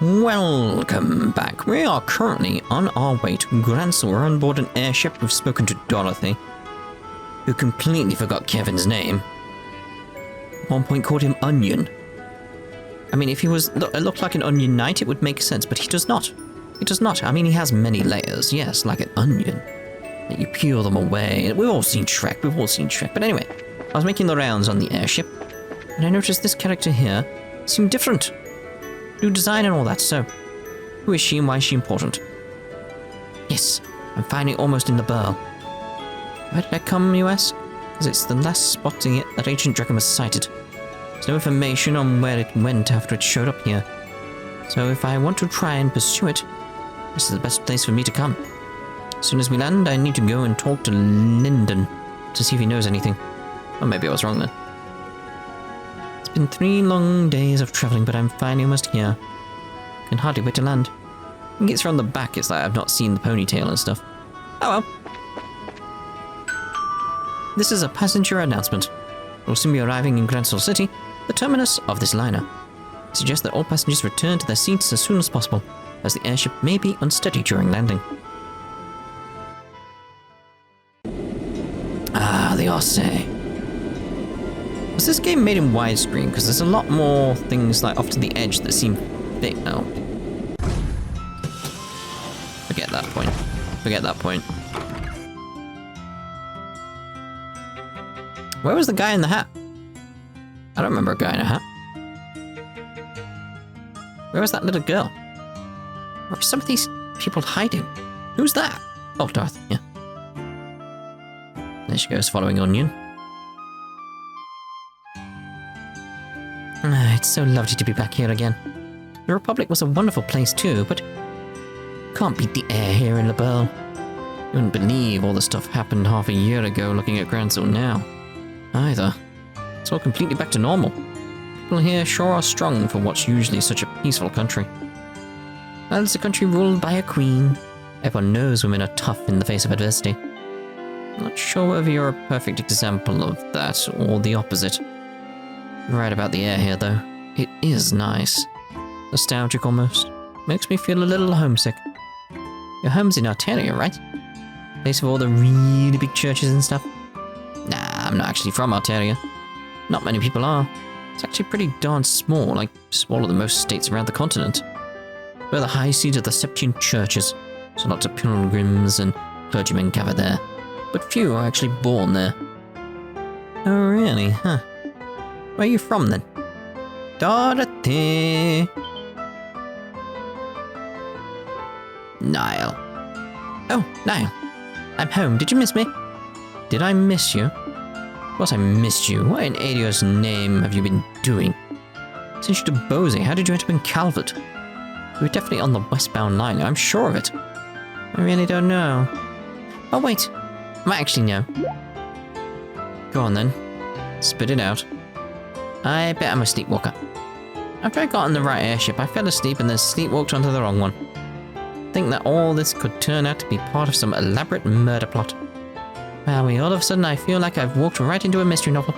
Welcome back. We are currently on our way to Grancel. We're on board an airship. We've spoken to Dorothy, who completely forgot Kevin's name. At one point called him Onion. I mean, if he looked like an onion knight, it would make sense, but he does not. He does not. I mean, he has many layers, yes, like an onion. You peel them away. We've all seen Shrek. But anyway, I was making the rounds on the airship, and I noticed this character here seemed different. New design and all that, so who is she and why is she important? Yes, I'm finally almost in Liberl. Where did I come, you ask? Because it's the last spot that ancient dragon was sighted. There's no information on where it went after it showed up here. So if I want to try and pursue it, this is the best place for me to come. As soon as we land, I need to go and talk to Lyndon to see if he knows anything. Or maybe I was wrong then. It's been 3 long days of travelling, but I'm finally almost here. Can hardly wait to land. I think it's from the back, it's like I've not seen the ponytail and stuff. Oh well. This is a passenger announcement. We'll soon be arriving in Grancel City, the terminus of this liner. I suggest that all passengers return to their seats as soon as possible, as the airship may be unsteady during landing. Ah, the Orsay. Was this game made in widescreen? Because there's a lot more things like off to the edge that seem big now. Forget that point. Where was the guy in the hat? I don't remember a guy in a hat. Where was that little girl? Where are some of these people hiding? Who's that? Oh, Darth, yeah. There she goes, following Onion. Ah, it's so lovely to be back here again. The Republic was a wonderful place too, but can't beat the air here in Liberl. You wouldn't believe all the stuff happened half a year ago looking at Grancel now. Either. It's all completely back to normal. People here sure are strong for what's usually such a peaceful country. Well, it's a country ruled by a queen. Everyone knows women are tough in the face of adversity. I'm not sure whether you're a perfect example of that or the opposite. You're right about the air here, though. It is nice. Nostalgic almost. Makes me feel a little homesick. Your home's in Arteria, right? Place of all the really big churches and stuff? Nah, I'm not actually from Arteria. Not many people are. It's actually pretty darn small, like smaller than most states around the continent. We're the high seat of the Septian churches, so lots of pilgrims and clergymen gather there. But few are actually born there. Oh really, huh? Where are you from then? Dorothy! Niall. Oh, Niall. I'm home. Did you miss me? Did I miss you? Of course I missed you. What in Adio's name have you been doing? Since you to Bosey, how did you end up in Calvert? You were definitely on the westbound line, I'm sure of it. I really don't know. Oh wait, I might actually know. Go on then. Spit it out. I bet I'm a sleepwalker. After I got on the right airship, I fell asleep and then sleepwalked onto the wrong one. Think that all this could turn out to be part of some elaborate murder plot. Well, all of a sudden I feel like I've walked right into a mystery novel.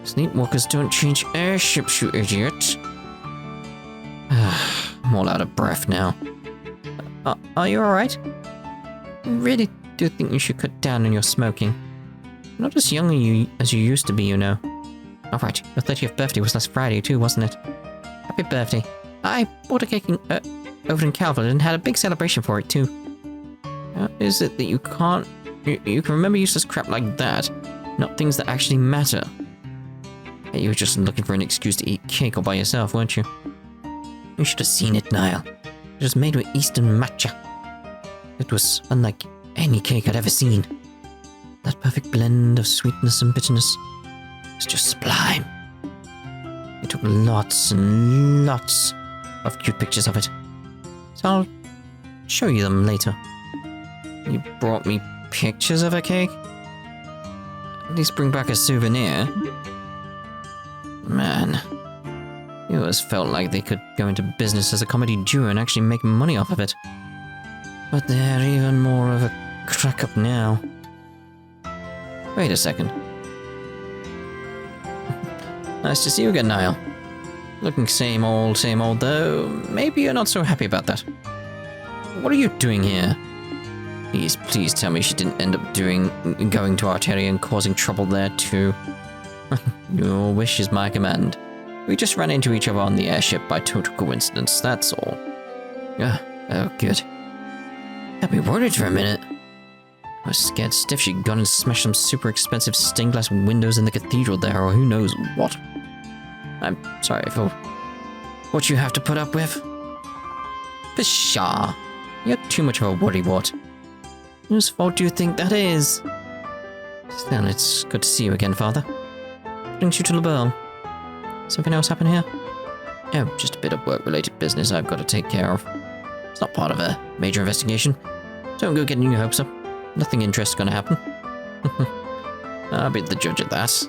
Sleepwalkers don't change airships, you idiot. I'm all out of breath now. Are you alright? I really do think you should cut down on your smoking. You're not as young as you used to be, you know. Alright, your 30th birthday was last Friday too, wasn't it? Happy birthday. I bought a cake over in Calvert and had a big celebration for it too. How is it that you can't... You can remember useless crap like that, not things that actually matter? Hey, you were just looking for an excuse to eat cake all by yourself, weren't you? You should have seen it, Niall. It was made with Eastern matcha. It was unlike any cake I'd ever seen. That perfect blend of sweetness and bitterness was just sublime. I took lots and lots of cute pictures of it. So I'll show you them later. You brought me pictures of a cake? At least bring back a souvenir. Man. It always felt like they could go into business as a comedy duo and actually make money off of it. But they're even more of a crack-up now. Wait a second. Nice to see you again, Niall. Looking same old, though. Maybe you're not so happy about that. What are you doing here? Please tell me she didn't end up going to Arteria and causing trouble there too. Your wish is my command. We just ran into each other on the airship by total coincidence, that's all. Oh, good. Had me worried for a minute. I was scared stiff she'd gone and smashed some super expensive stained glass windows in the cathedral there, or who knows what. I'm sorry for what you have to put up with. Pshaw, you're too much of a worrywart. Whose fault do you think that is? Still, it's good to see you again, Father. Brings you to Liberl. Something else happen here? Oh, just a bit of work-related business I've got to take care of. It's not part of a major investigation. Don't go getting your hopes up. Nothing interesting's gonna happen. I'll be the judge of that.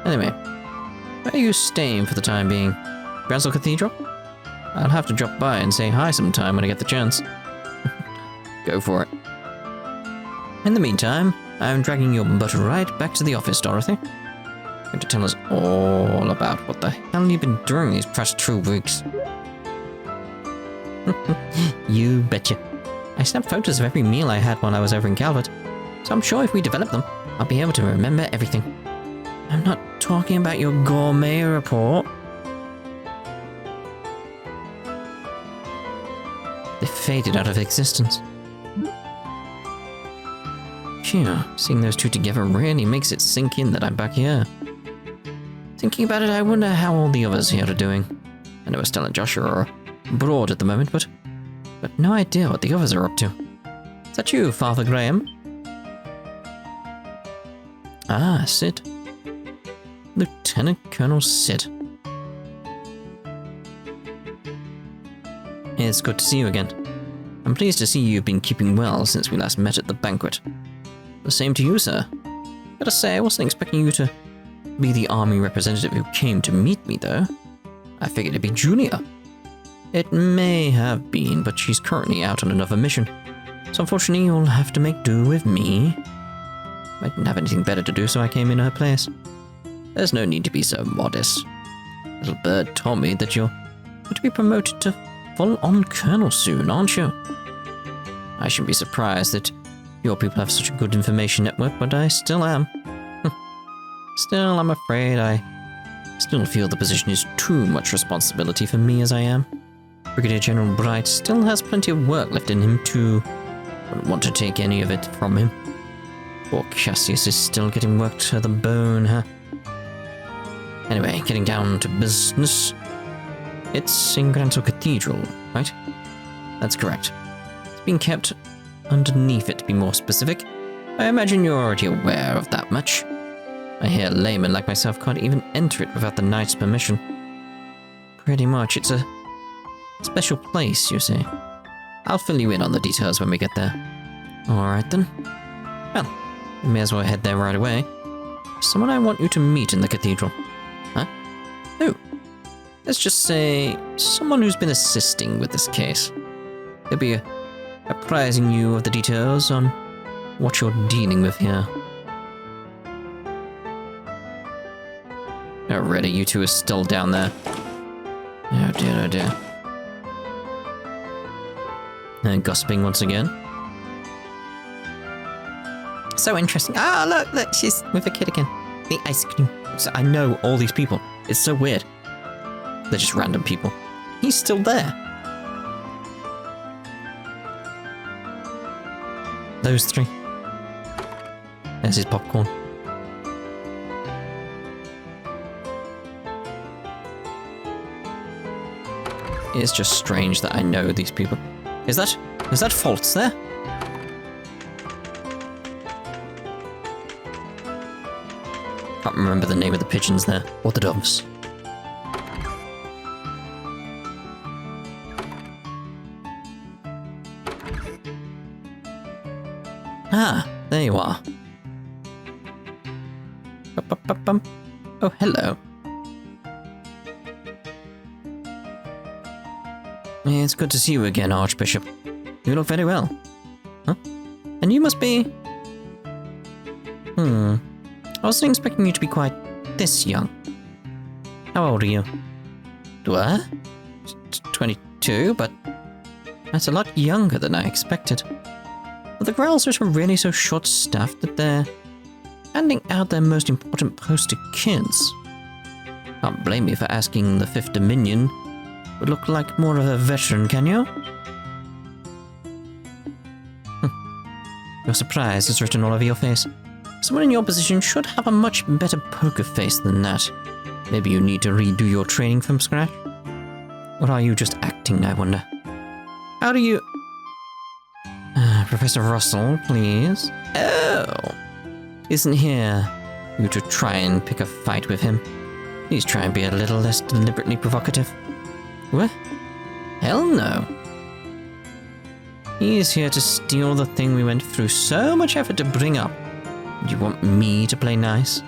Anyway, where are you staying for the time being? Grancel Cathedral? I'll have to drop by and say hi sometime when I get the chance. Go for it. In the meantime, I'm dragging your butt right back to the office, Dorothy. You're going to tell us all about what the hell you've been doing these past 2 weeks. You betcha. I snapped photos of every meal I had while I was over in Gilbert, so I'm sure if we develop them, I'll be able to remember everything. I'm not talking about your gourmet report. They faded out of existence. Phew, seeing those two together really makes it sink in that I'm back here. Thinking about it, I wonder how all the others here are doing. I know Estelle and Joshua are abroad at the moment, but no idea what the others are up to. Is that you, Father Graham? Ah, Sid. Lieutenant Colonel Sid. It's good to see you again. I'm pleased to see you've been keeping well since we last met at the banquet. The same to you, sir. Gotta say, I wasn't expecting you to be the army representative who came to meet me, though. I figured it'd be Julia. It may have been, but she's currently out on another mission. So unfortunately, you'll have to make do with me. I didn't have anything better to do, so I came in her place. There's no need to be so modest. Little bird told me that you're going to be promoted to full-on colonel soon, aren't you? I shouldn't be surprised that your people have such a good information network, but I still am. Still, I'm afraid I still feel the position is too much responsibility for me as I am. Brigadier General Bright still has plenty of work left in him too. Wouldn't want to take any of it from him. Poor Cassius is still getting worked to the bone, huh? Anyway, getting down to business. It's in Grancel Cathedral, right? That's correct. It's being kept underneath it, to be more specific. I imagine you're already aware of that much. I hear laymen like myself can't even enter it without the knight's permission. Pretty much, it's a special place, you see. I'll fill you in on the details when we get there. Alright then. Well, we may as well head there right away. Someone I want you to meet in the cathedral. Huh? Who? Let's just say someone who's been assisting with this case. They'll be apprising you of the details on what you're dealing with here. Already, you two are still down there. Oh dear, oh dear. And gossiping once again. So interesting. Ah, look, she's with a kid again. The ice cream. So I know all these people. It's so weird. They're just random people. He's still there. Those 3. There's his popcorn. It's just strange that I know these people. Is that Faltz there? Can't remember the name of the pigeons there, or the doves. Ah, there you are. Bum. Oh, hello. It's good to see you again, Archbishop. You look very well. Huh? And you must be... I wasn't expecting you to be quite this young. How old are you? What? 22, but that's a lot younger than I expected. But the Growlers are really so short-staffed that they're handing out their most important posts to kids. Can't blame me for asking the Fifth Dominion. Would look like more of a veteran, can you? Your surprise is written all over your face. Someone in your position should have a much better poker face than that. Maybe you need to redo your training from scratch? Or are you just acting, I wonder? How do you... Professor Russell, please. Oh! Isn't here you to try and pick a fight with him. Please try and be a little less deliberately provocative. What? Hell no. He is here to steal the thing we went through so much effort to bring up. Do you want me to play nice?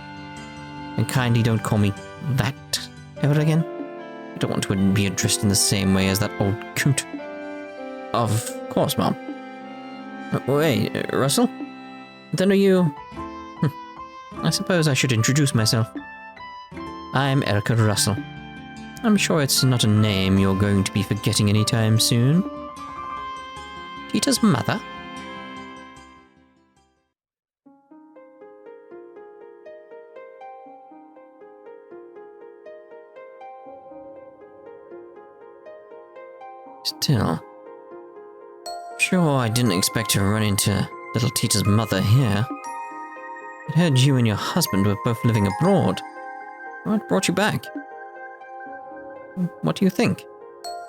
And kindly don't call me that ever again. I don't want to be addressed in the same way as that old coot. Of course, Mom. Wait, Russell? Then are you... I suppose I should introduce myself. I'm Erika Russell. I'm sure it's not a name you're going to be forgetting anytime soon. Tita's mother? Still, sure, I didn't expect to run into little Tita's mother here. I heard you and your husband were both living abroad. What brought you back? What do you think?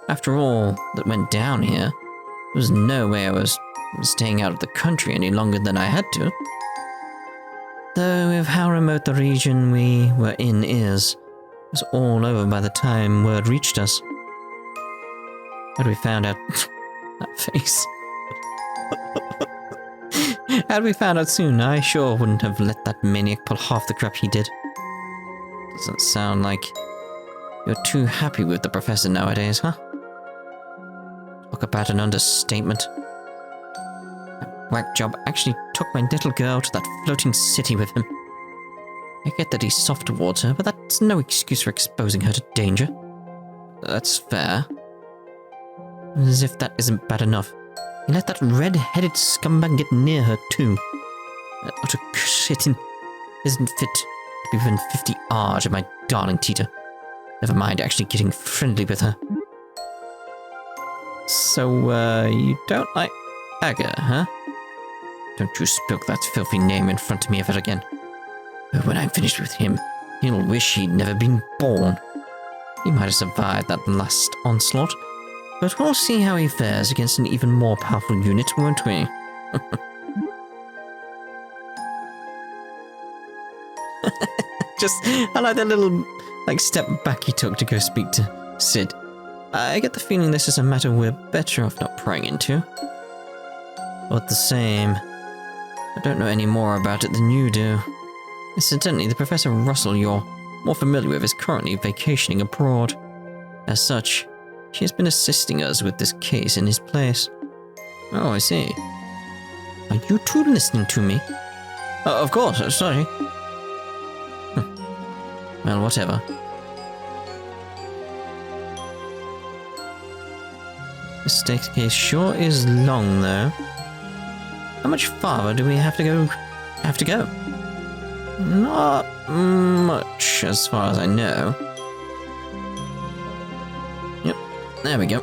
After all that went down here, there was no way I was staying out of the country any longer than I had to. Though with how remote the region we were in is, it was all over by the time word reached us. Had we found out... that face. Had we found out soon, I sure wouldn't have let that maniac pull half the crap he did. Doesn't sound like you're too happy with the professor nowadays, huh? Talk about an understatement. That whack job actually took my little girl to that floating city with him. I get that he's soft towards her, but that's no excuse for exposing her to danger. That's fair. As if that isn't bad enough, he let that red-headed scumbag get near her too. Utter shitting isn't fit to be within 50 yards of my darling Tita. Never mind actually getting friendly with her. So, you don't like Aga, huh? Don't you spoke that filthy name in front of me ever again. But when I'm finished with him, he'll wish he'd never been born. He might have survived that last onslaught, but we'll see how he fares against an even more powerful unit, won't we? I like that little, step back he took to go speak to Sid. I get the feeling this is a matter we're better off not prying into. But the same, I don't know any more about it than you do. Incidentally, the Professor Russell you're more familiar with is currently vacationing abroad. As such, she has been assisting us with this case in his place. Oh, I see. Are you two listening to me? Of course, sorry. Well, whatever. This case sure is long, though. How much farther do we have to go? Not much, as far as I know. Yep, there we go.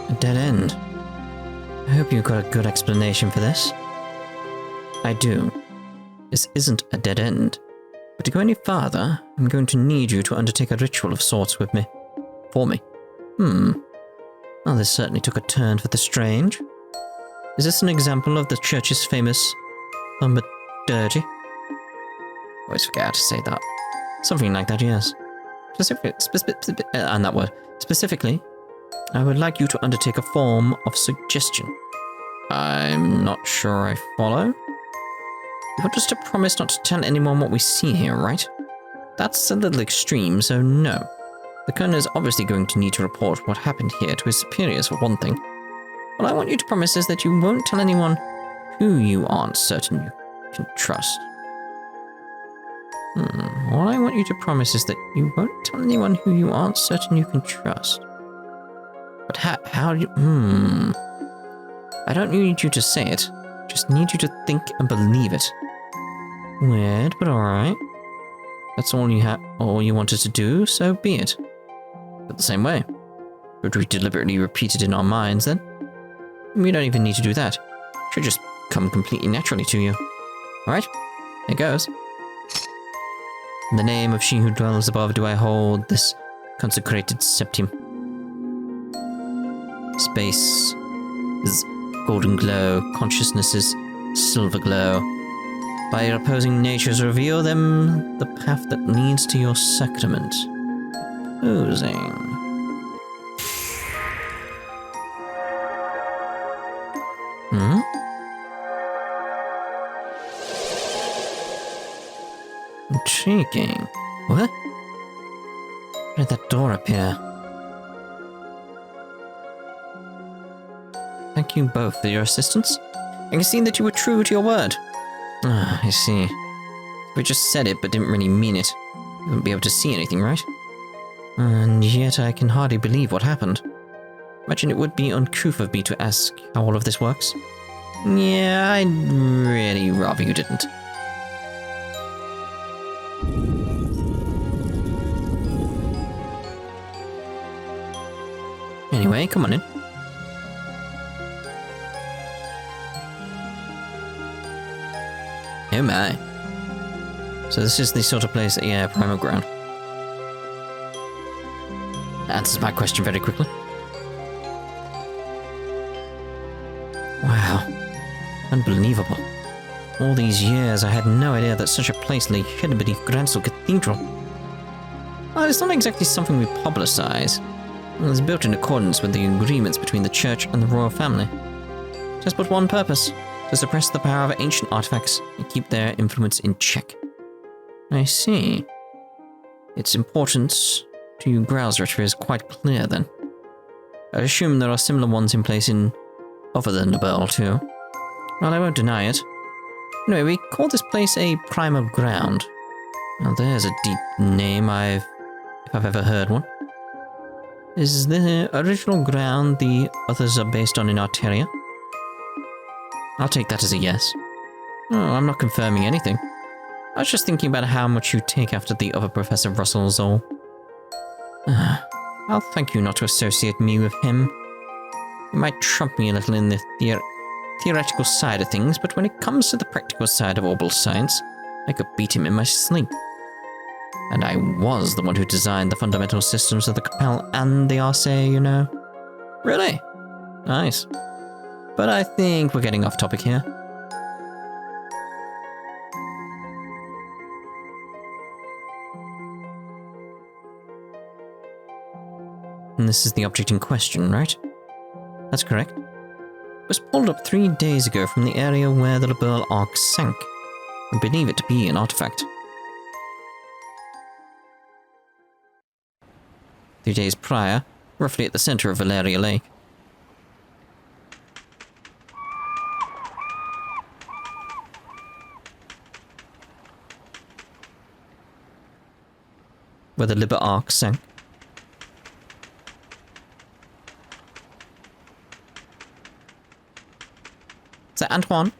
A dead end. I hope you got a good explanation for this. I do. This isn't a dead end. But to go any farther, I'm going to need you to undertake a ritual of sorts with me. For me. Well, this certainly took a turn for the strange. Is this an example of the church's famous thaumaturgy? Always forget how to say that. Something like that, yes. And that word. Specifically, I would like you to undertake a form of suggestion. I'm not sure I follow. You want us to promise not to tell anyone what we see here, right? That's a little extreme, so no. The colonel is obviously going to need to report what happened here to his superiors for one thing. What I want you to promise is that you won't tell anyone who you aren't certain you can trust. What I want you to promise is that you won't tell anyone who you aren't certain you can trust. But how do you... I don't need you to say it. Just need you to think and believe it. Weird, but alright. That's all you wanted to do, so be it. But the same way. Would we deliberately repeat it in our minds, then? We don't even need to do that. It should just come completely naturally to you. Alright? Here goes. In the name of she who dwells above do I hold this consecrated septim. Space is golden glow, consciousness is silver glow. By your opposing natures reveal them the path that leads to your sacrament. Opposing. Intriguing. What? Where did that door appear? Thank you both for your assistance. I can see that you were true to your word. Ah, I see. We just said it but didn't really mean it. You wouldn't be able to see anything, right? And yet I can hardly believe what happened. Imagine it would be uncouth of me to ask how all of this works. Yeah, I'd really rather you didn't. Anyway, come on in. Oh my. So this is the sort of place that, yeah, Primal Ground. That answers my question very quickly. Wow. Unbelievable. All these years I had no idea that such a place lay hidden beneath Grancel Cathedral. Well, it's not exactly something we publicize. It was built in accordance with the agreements between the church and the royal family. It has but one purpose, to suppress the power of ancient artifacts and keep their influence in check. I see. Its importance to Grausritter is quite clear then. I assume there are similar ones in place in other than Liberl too. Well, I won't deny it. Anyway, we call this place a Primal Ground. Now there's a deep name if I've ever heard one. Is the original ground the others are based on in Arteria? I'll take that as a yes. Oh, I'm not confirming anything. I was just thinking about how much you take after the other Professor Russell's all. I'll thank you not to associate me with him. He might trump me a little in the theoretical side of things, but when it comes to the practical side of orbital science, I could beat him in my sleep. And I was the one who designed the fundamental systems of the Capel and the Arcea, you know. Really? Nice. But I think we're getting off topic here. And this is the object in question, right? That's correct. It was pulled up 3 days ago from the area where the Liberl Ark sank. I believe it to be an artifact. 3 days prior, roughly at the center of Valeria Lake. Where the Liberl Ark sank. Is that Antoine?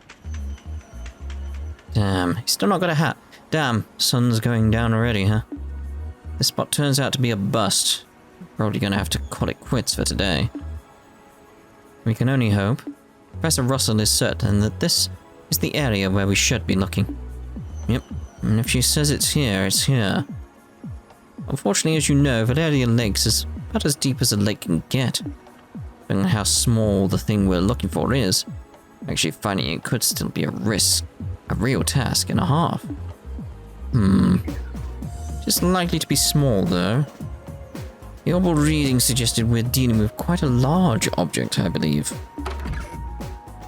Damn, he's still not got a hat. Damn, sun's going down already, huh? This spot turns out to be a bust. Probably gonna have to call it quits for today. We can only hope. Professor Russell is certain that this is the area where we should be looking. Yep, and if she says it's here, it's here. Unfortunately, as you know, Valeria Lake is about as deep as a lake can get. Depending on how small the thing we're looking for is, actually finding it could still be a risk. A real task and a half. Just likely to be small, though. The orbital reading suggested we're dealing with quite a large object, I believe.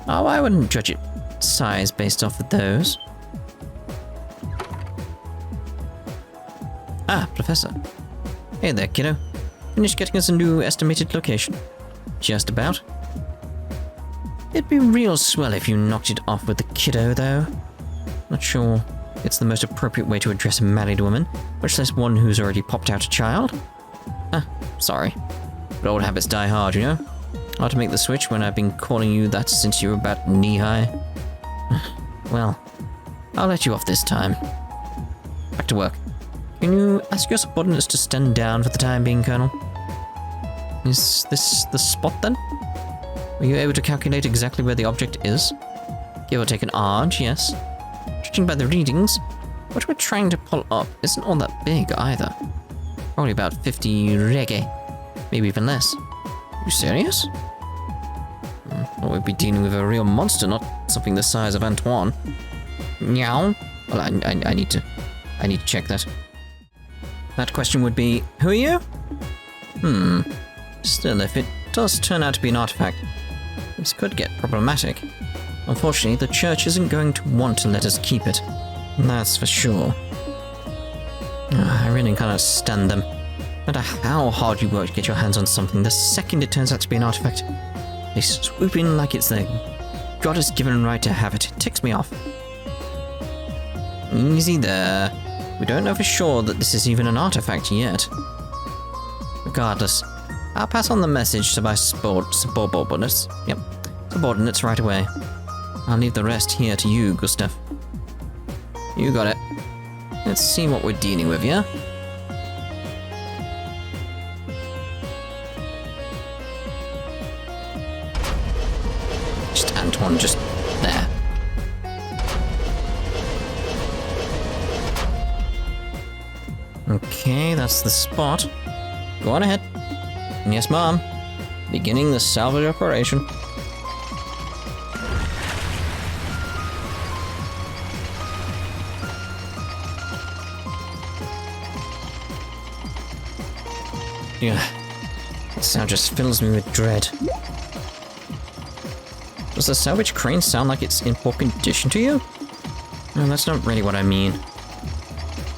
Oh, I wouldn't judge its size based off of those. Ah, Professor. Hey there, kiddo. Finished getting us a new estimated location? Just about. It'd be real swell if you knocked it off with the kiddo, though. Not sure it's the most appropriate way to address a married woman, much less one who's already popped out a child. Ah, sorry. But old habits die hard, you know? Hard to make the switch when I've been calling you that since you were about knee-high. Well, I'll let you off this time. Back to work. Can you ask your subordinates to stand down for the time being, Colonel? Is this the spot, then? Were you able to calculate exactly where the object is? Give or take an arge, yes. Judging by the readings, what we're trying to pull up isn't all that big either. Probably about 50 reggae, maybe even less. You serious? Well, we'd be dealing with a real monster, not something the size of Antoine. Meow. Well, I need to check that. That question would be, who are you? Still, if it does turn out to be an artifact, this could get problematic. Unfortunately, the church isn't going to want to let us keep it. That's for sure. I really cannot stand them. No matter how hard you work to get your hands on something, the second it turns out to be an artifact, they swoop in like it's their goddess-given right to have it. It ticks me off. Easy there. We don't know for sure that this is even an artifact yet. Regardless, I'll pass on the message to my subordinates. Yep, subordinates right away. I'll leave the rest here to you, Gustav. You got it. Let's see what we're dealing with, yeah? Just Antoine, just there. Okay, that's the spot. Go on ahead. Yes, Mom. Beginning the salvage operation. Yeah, that sound just fills me with dread. Does the salvage crane sound like it's in poor condition to you? No, that's not really what I mean.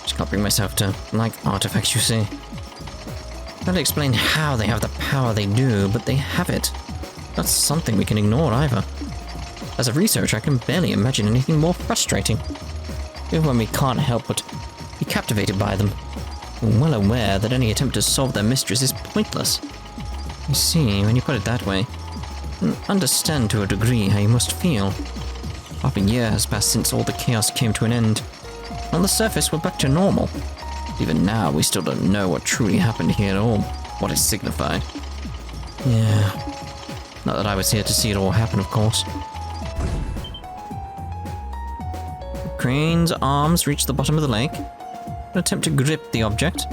Just can't bring myself to like artifacts, you see. Can't explain how they have the power they do, but they have it. Not something we can ignore either. As a researcher, I can barely imagine anything more frustrating. Even when we can't help but be captivated by them. We're well aware that any attempt to solve their mysteries is pointless. You see, when you put it that way, I can understand to a degree how you must feel. Half a year has passed since all the chaos came to an end. On the surface, we're back to normal. Even now, we still don't know what truly happened here or what it signified. Yeah. Not that I was here to see it all happen, of course. The crane's arms reach the bottom of the lake. An attempt to grip the object.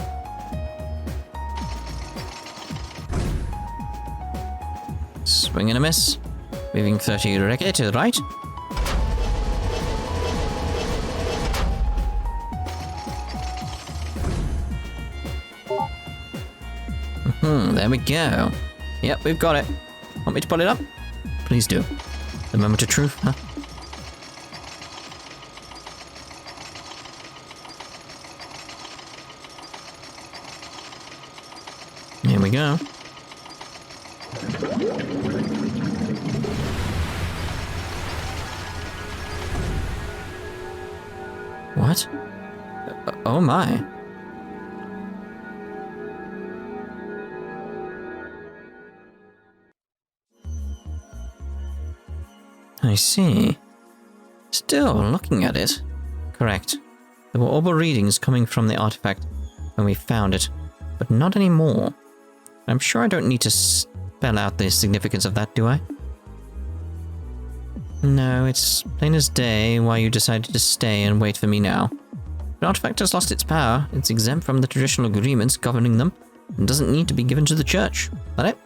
Swing and a miss. Moving 30 reggae to the right. There we go. Yep, we've got it. Want me to pull it up? Please do. The moment of truth, huh? Here we go. What? Oh my. I see. Still looking at it. Correct. There were orbal readings coming from the artifact when we found it, but not anymore. I'm sure I don't need to spell out the significance of that, do I? No, it's plain as day why you decided to stay and wait for me now. The artifact has lost its power. It's exempt from the traditional agreements governing them and doesn't need to be given to the church. That it?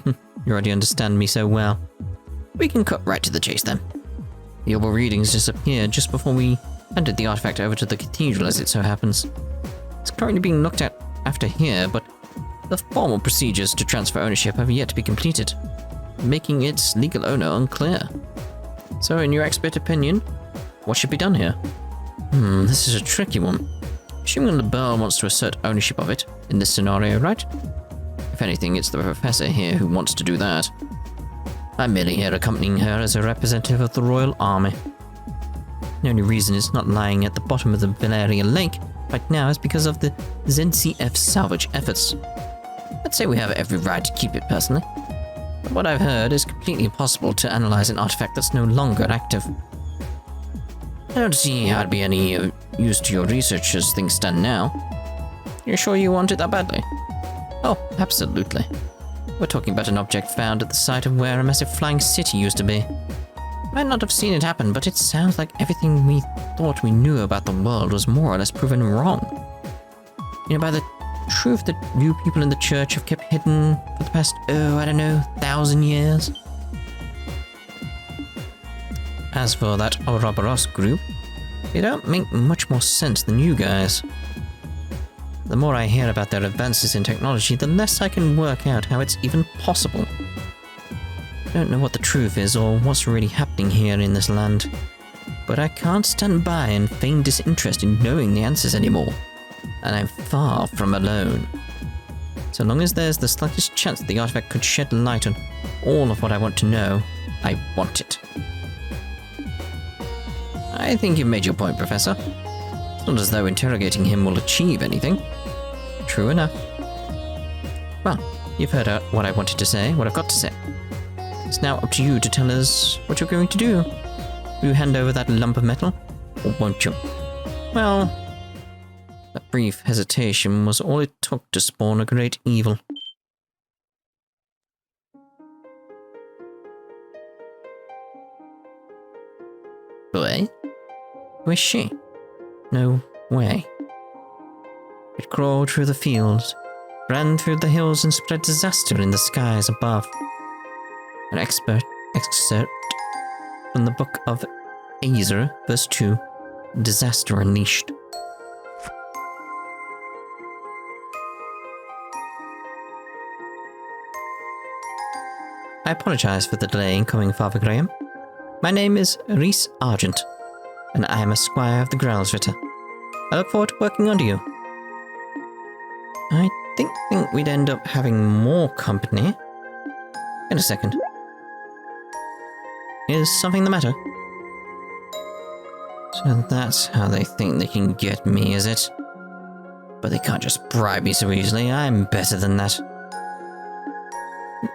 You already understand me so well. We can cut right to the chase then. The orbal readings disappeared just before we handed the artifact over to the cathedral, as it so happens. It's currently being looked at after here, but the formal procedures to transfer ownership have yet to be completed, making its legal owner unclear. So in your expert opinion, what should be done here? This is a tricky one. Assuming Liberl wants to assert ownership of it in this scenario, right? If anything, it's the professor here who wants to do that. I'm merely here accompanying her as a representative of the Royal Army. The only reason it's not lying at the bottom of the Valeria Lake right now is because of the ZCF salvage efforts. I'd say we have every right to keep it personally. But what I've heard is completely impossible to analyze an artifact that's no longer active. I don't see how it'd be any use to your research as things stand now. You're sure you want it that badly? Oh, absolutely. We're talking about an object found at the site of where a massive flying city used to be. Might not have seen it happen, but it sounds like everything we thought we knew about the world was more or less proven wrong. You know, by the truth that you people in the church have kept hidden for the past, 1,000 years. As for that Ouroboros group, they don't make much more sense than you guys. The more I hear about their advances in technology, the less I can work out how it's even possible. I don't know what the truth is or what's really happening here in this land, but I can't stand by and feign disinterest in knowing the answers anymore, and I'm far from alone. So long as there's the slightest chance that the artifact could shed light on all of what I want to know, I want it. I think you've made your point, Professor. It's not as though interrogating him will achieve anything. True enough. Well, you've heard what I wanted to say, what I've got to say. It's now up to you to tell us what you're going to do. Will you hand over that lump of metal, or won't you? Well, that brief hesitation was all it took to spawn a great evil. Boy? Who is she? No way. It crawled through the fields, ran through the hills and spread disaster in the skies above. An excerpt from the book of Ezra, verse 2, Disaster Unleashed. I apologize for the delay in coming, Father Graham. My name is Ries Argent, and I am a squire of the Gralsritter. I look forward to working under you. I think we'd end up having more company. In a second. Is something the matter? So that's how they think they can get me, is it? But they can't just bribe me so easily. I'm better than that.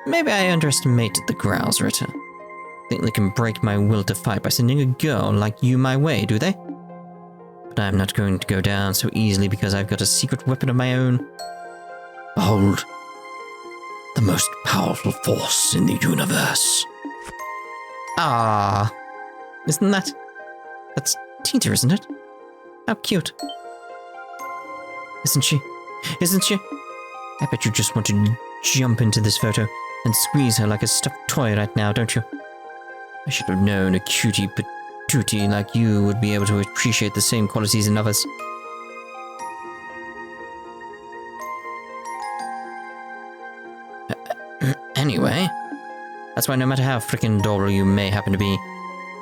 Maybe I underestimated the Gralsritter. Think they can break my will to fight by sending a girl like you my way, do they? But I'm not going to go down so easily because I've got a secret weapon of my own. Behold, the most powerful force in the universe. Ah, isn't that... That's Tita, isn't it? How cute. Isn't she? Isn't she? I bet you just want to jump into this photo and squeeze her like a stuffed toy right now, don't you? I should have known a cutie patootie like you would be able to appreciate the same qualities in others. Anyway, that's why no matter how frickin' adorable you may happen to be,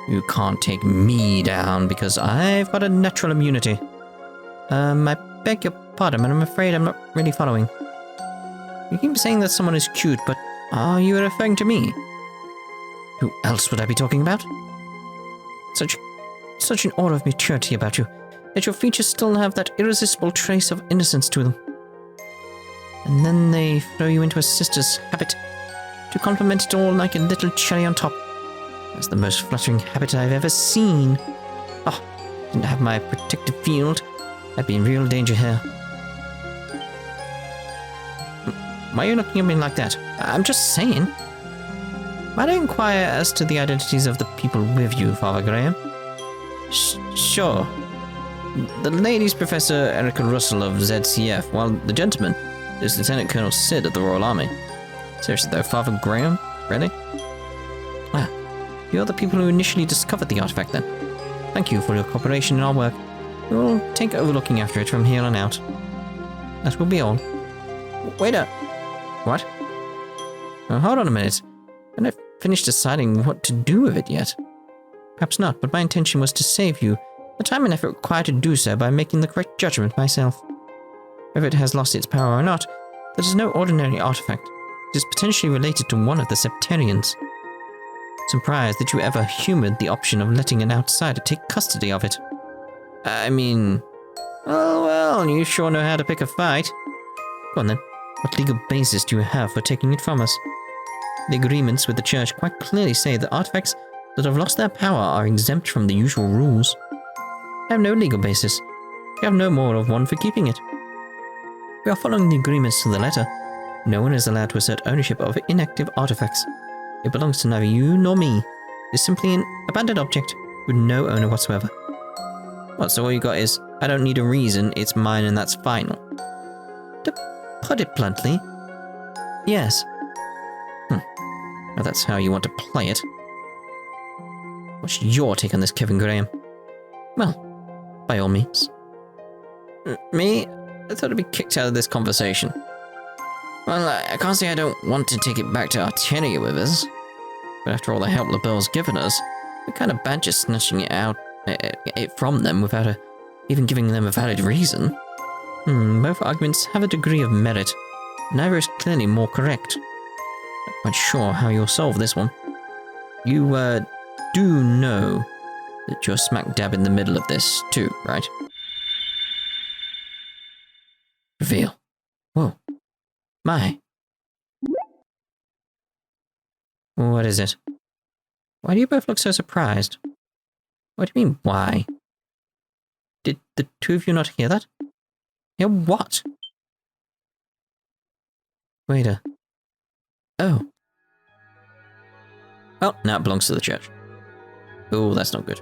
you can't take me down because I've got a natural immunity. I beg your pardon, but I'm afraid I'm not really following. You keep saying that someone is cute, but are you referring to me? Who else would I be talking about? Such an aura of maturity about you, yet your features still have that irresistible trace of innocence to them. And then they throw you into a sister's habit to compliment it all like a little cherry on top. That's the most flattering habit I've ever seen. Oh, didn't have my protective field. I'd be in real danger here. Why are you looking at me like that? I'm just saying. Might I inquire as to the identities of the people with you, Father Graham? Sure. The lady's Professor Erika Russell of ZCF, while the gentleman is Lieutenant Colonel Sid of the Royal Army. Seriously though, Father Graham? Really? Ah, you're the people who initially discovered the artifact then. Thank you for your cooperation in our work. We'll take over looking after it from here on out. That will be all. Wait up. What? Oh, hold on a minute. I'm not finished deciding what to do with it yet. Perhaps not, but my intention was to save you the time and effort required to do so by making the correct judgment myself. Whether it has lost its power or not, that is no ordinary artifact. It is potentially related to one of the Septarians. Surprised that you ever humoured the option of letting an outsider take custody of it. I mean... well, you sure know how to pick a fight. Go on then, what legal basis do you have for taking it from us? The agreements with the church quite clearly say that artifacts that have lost their power are exempt from the usual rules. I have no legal basis. You have no more of one for keeping it. We are following the agreements to the letter. No one is allowed to assert ownership of inactive artifacts. It belongs to neither you nor me. It is simply an abandoned object with no owner whatsoever. Well, so all you got is, I don't need a reason, it's mine and that's final. To put it bluntly, yes. Well, that's how you want to play it. What's your take on this, Kevin Graham? Well, by all means. Me? I thought I'd be kicked out of this conversation. Well, I can't say I don't want to take it back to Artenia with us. But after all the help Liberl's given us, we're kind of bad just snatching it from them without even giving them a valid reason. Both arguments have a degree of merit. Neither is clearly more correct. Not quite sure how you'll solve this one. You, do know that you're smack dab in the middle of this, too, right? Reveal. Whoa. My. What is it? Why do you both look so surprised? What do you mean, why? Did the two of you not hear that? Hear what? Wait a... Oh. Well, now it belongs to the church. Oh, that's not good.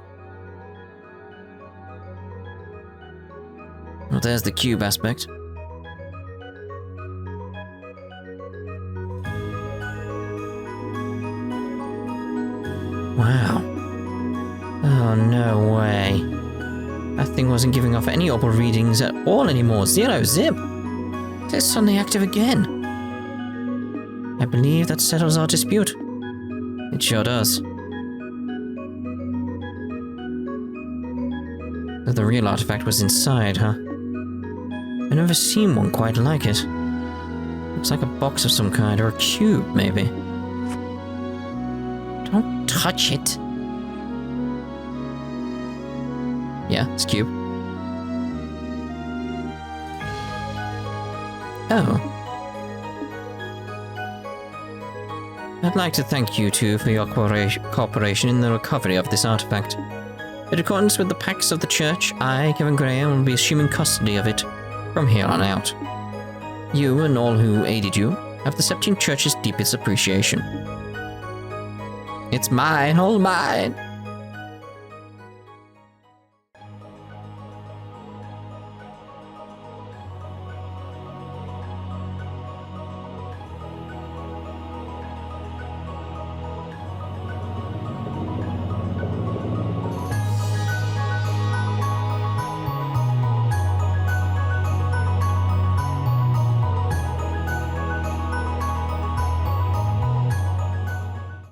Well, there's the cube aspect. Wow. Oh, no way. That thing wasn't giving off any orbital readings at all anymore. Zero, zip. It's suddenly active again. I believe that settles our dispute. It sure does. So the real artifact was inside, huh? I've never seen one quite like it. Looks like a box of some kind, or a cube, maybe. Don't touch it. Yeah, it's a cube. Oh. I'd like to thank you two for your cooperation in the recovery of this artifact. In accordance with the pacts of the church, I, Kevin Graham, will be assuming custody of it from here on out. You and all who aided you have the Septian Church's deepest appreciation. It's mine, all mine.